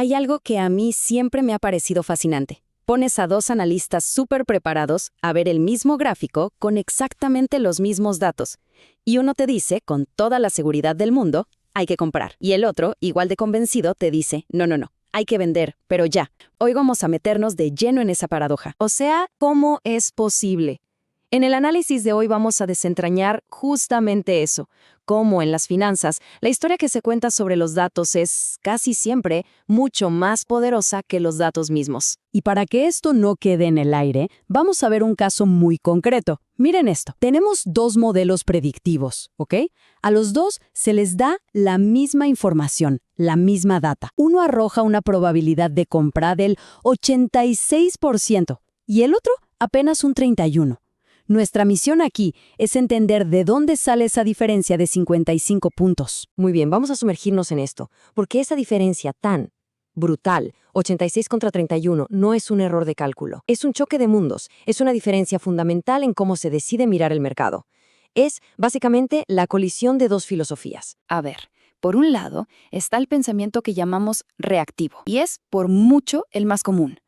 Hay algo que a mí siempre me ha parecido fascinante. Pones a dos analistas súper preparados a ver el mismo gráfico con exactamente los mismos datos. Y uno te dice, con toda la seguridad del mundo, hay que comprar. Y el otro, igual de convencido, te dice, no, no, no, hay que vender, pero ya. Hoy vamos a meternos de lleno en esa paradoja. O sea, ¿cómo es posible? En el análisis de hoy vamos a desentrañar justamente eso. Cómo en las finanzas, la historia que se cuenta sobre los datos es, casi siempre, mucho más poderosa que los datos mismos. Y para que esto no quede en el aire, vamos a ver un caso muy concreto. Miren esto. Tenemos dos modelos predictivos, ¿ok? A los dos se les da la misma información, la misma data. Uno arroja una probabilidad de compra del 86% y el otro apenas un 31%. Nuestra misión aquí es entender de dónde sale esa diferencia de 55 puntos. Muy bien, vamos a sumergirnos en esto, porque esa diferencia tan brutal, 86 contra 31, no es un error de cálculo. Es un choque de mundos, es una diferencia fundamental en cómo se decide mirar el mercado. Es, básicamente, la colisión de dos filosofías. A ver, por un lado está el pensamiento que llamamos reactivo, y es, por mucho, el más común.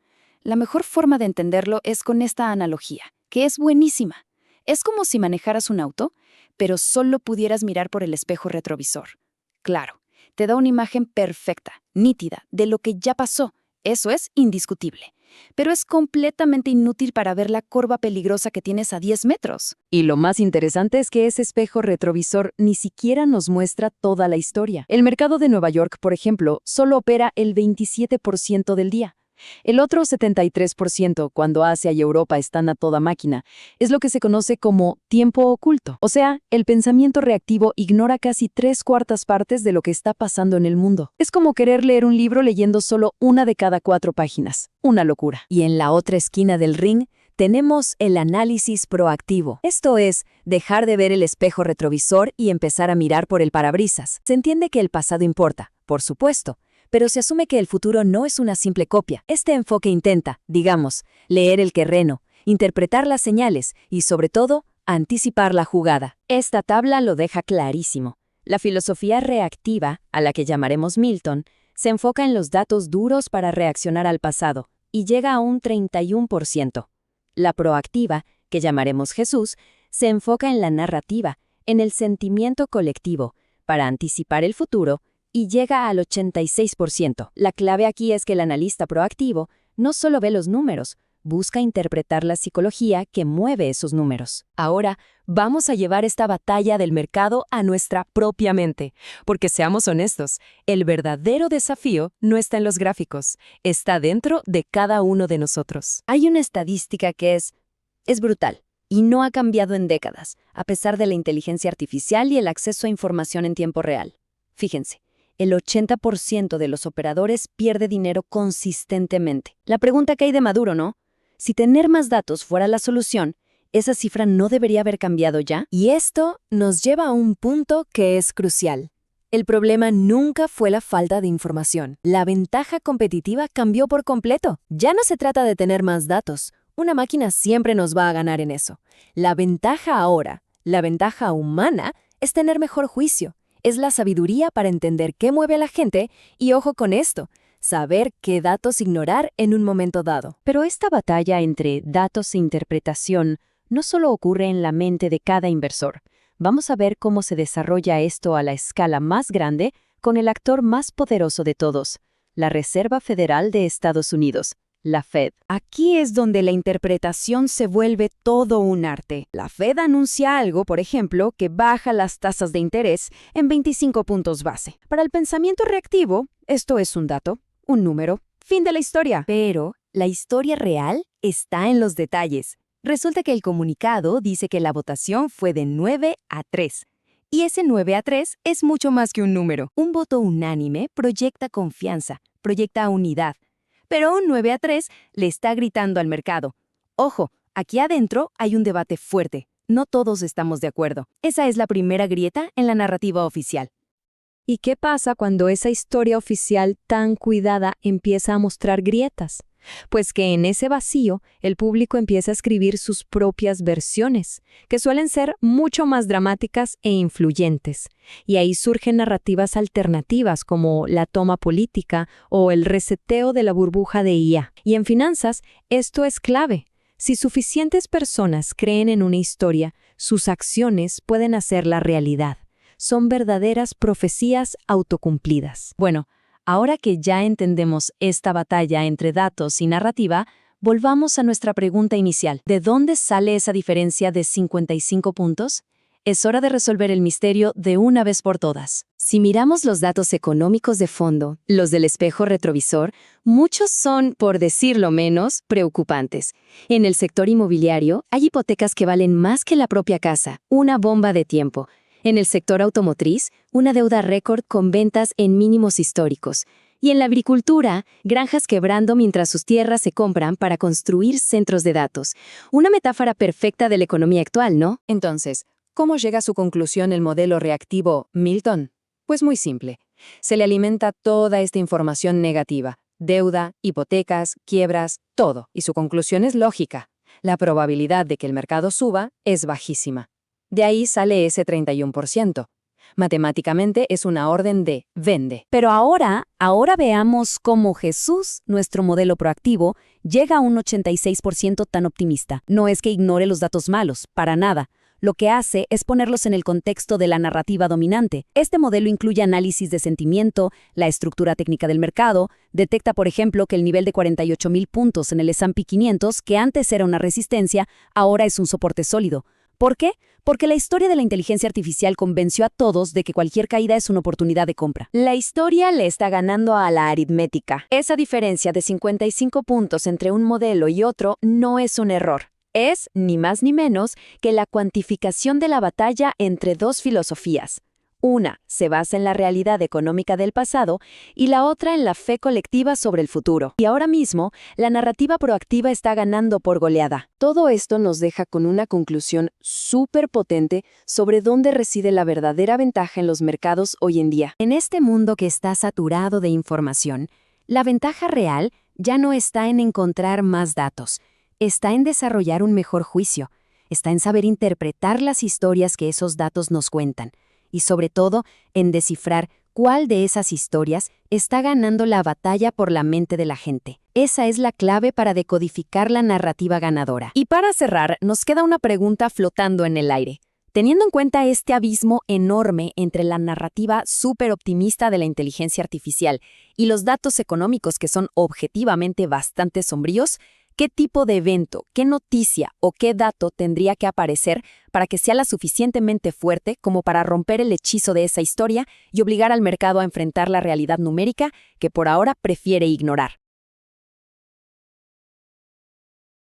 La mejor forma de entenderlo es con esta analogía, que es buenísima. Es como si manejaras un auto, pero solo pudieras mirar por el espejo retrovisor. Claro, te da una imagen perfecta, nítida, de lo que ya pasó. Eso es indiscutible. Pero es completamente inútil para ver la curva peligrosa que tienes a 10 metros. Y lo más interesante es que ese espejo retrovisor ni siquiera nos muestra toda la historia. El mercado de Nueva York, por ejemplo, solo opera el 27% del día. El otro 73%, cuando Asia y Europa están a toda máquina, es lo que se conoce como tiempo oculto. O sea, el pensamiento reactivo ignora casi 3/4 partes de lo que está pasando en el mundo. Es como querer leer un libro leyendo solo una de cada 4 páginas. Una locura. Y en la otra esquina del ring, tenemos el análisis proactivo. Esto es, dejar de ver el espejo retrovisor y empezar a mirar por el parabrisas. Se entiende que el pasado importa, por supuesto, pero se asume que el futuro no es una simple copia. Este enfoque intenta, digamos, leer el terreno, interpretar las señales y, sobre todo, anticipar la jugada. Esta tabla lo deja clarísimo. La filosofía reactiva, a la que llamaremos Milton, se enfoca en los datos duros para reaccionar al pasado y llega a un 31%. La proactiva, que llamaremos Jesús, se enfoca en la narrativa, en el sentimiento colectivo, para anticipar el futuro y llega al 86%. La clave aquí es que el analista proactivo no solo ve los números, busca interpretar la psicología que mueve esos números. Ahora, vamos a llevar esta batalla del mercado a nuestra propia mente, porque seamos honestos, el verdadero desafío no está en los gráficos, está dentro de cada uno de nosotros. Hay una estadística que es brutal y no ha cambiado en décadas, a pesar de la inteligencia artificial y el acceso a información en tiempo real. Fíjense. El 80% de los operadores pierde dinero consistentemente. La pregunta que hay de maduro, ¿no? Si tener más datos fuera la solución, ¿esa cifra no debería haber cambiado ya? Y esto nos lleva a un punto que es crucial. El problema nunca fue la falta de información. La ventaja competitiva cambió por completo. Ya no se trata de tener más datos. Una máquina siempre nos va a ganar en eso. La ventaja ahora, la ventaja humana, es tener mejor juicio. Es la sabiduría para entender qué mueve a la gente y, ojo con esto, saber qué datos ignorar en un momento dado. Pero esta batalla entre datos e interpretación no solo ocurre en la mente de cada inversor. Vamos a ver cómo se desarrolla esto a la escala más grande con el actor más poderoso de todos, la Reserva Federal de Estados Unidos, la Fed. Aquí es donde la interpretación se vuelve todo un arte. La Fed anuncia algo, por ejemplo, que baja las tasas de interés en 25 puntos base. Para el pensamiento reactivo, esto es un dato, un número, fin de la historia. Pero la historia real está en los detalles. Resulta que el comunicado dice que la votación fue de 9-3. Y ese 9-3 es mucho más que un número. Un voto unánime proyecta confianza, proyecta unidad. Pero un 9-3 le está gritando al mercado. Ojo, aquí adentro hay un debate fuerte. No todos estamos de acuerdo. Esa es la primera grieta en la narrativa oficial. ¿Y qué pasa cuando esa historia oficial tan cuidada empieza a mostrar grietas? Pues que en ese vacío el público empieza a escribir sus propias versiones, que suelen ser mucho más dramáticas e influyentes. Y ahí surgen narrativas alternativas como la toma política o el reseteo de la burbuja de IA. Y en finanzas, esto es clave. Si suficientes personas creen en una historia, sus acciones pueden hacerla realidad. Son verdaderas profecías autocumplidas. Bueno, ahora que ya entendemos esta batalla entre datos y narrativa, volvamos a nuestra pregunta inicial. ¿De dónde sale esa diferencia de 55 puntos? Es hora de resolver el misterio de una vez por todas. Si miramos los datos económicos de fondo, los del espejo retrovisor, muchos son, por decirlo menos, preocupantes. En el sector inmobiliario, hay hipotecas que valen más que la propia casa, una bomba de tiempo. En el sector automotriz, una deuda récord con ventas en mínimos históricos. Y en la agricultura, granjas quebrando mientras sus tierras se compran para construir centros de datos. Una metáfora perfecta de la economía actual, ¿no? Entonces, ¿cómo llega a su conclusión el modelo reactivo Milton? Pues muy simple. Se le alimenta toda esta información negativa. Deuda, hipotecas, quiebras, todo. Y su conclusión es lógica. La probabilidad de que el mercado suba es bajísima. De ahí sale ese 31%. Matemáticamente es una orden de vende. Pero ahora veamos cómo Jesús, nuestro modelo proactivo, llega a un 86% tan optimista. No es que ignore los datos malos, para nada. Lo que hace es ponerlos en el contexto de la narrativa dominante. Este modelo incluye análisis de sentimiento, la estructura técnica del mercado, detecta, por ejemplo, que el nivel de 48,000 puntos en el S&P 500, que antes era una resistencia, ahora es un soporte sólido. ¿Por qué? Porque la historia de la inteligencia artificial convenció a todos de que cualquier caída es una oportunidad de compra. La historia le está ganando a la aritmética. Esa diferencia de 55 puntos entre un modelo y otro no es un error. Es, ni más ni menos, que la cuantificación de la batalla entre dos filosofías. Una se basa en la realidad económica del pasado y la otra en la fe colectiva sobre el futuro. Y ahora mismo, la narrativa proactiva está ganando por goleada. Todo esto nos deja con una conclusión súper potente sobre dónde reside la verdadera ventaja en los mercados hoy en día. En este mundo que está saturado de información, la ventaja real ya no está en encontrar más datos, está en desarrollar un mejor juicio, está en saber interpretar las historias que esos datos nos cuentan. Y sobre todo, en descifrar cuál de esas historias está ganando la batalla por la mente de la gente. Esa es la clave para decodificar la narrativa ganadora. Y para cerrar, nos queda una pregunta flotando en el aire. Teniendo en cuenta este abismo enorme entre la narrativa súper optimista de la inteligencia artificial y los datos económicos que son objetivamente bastante sombríos, ¿qué tipo de evento, qué noticia o qué dato tendría que aparecer para que sea la suficientemente fuerte como para romper el hechizo de esa historia y obligar al mercado a enfrentar la realidad numérica que por ahora prefiere ignorar?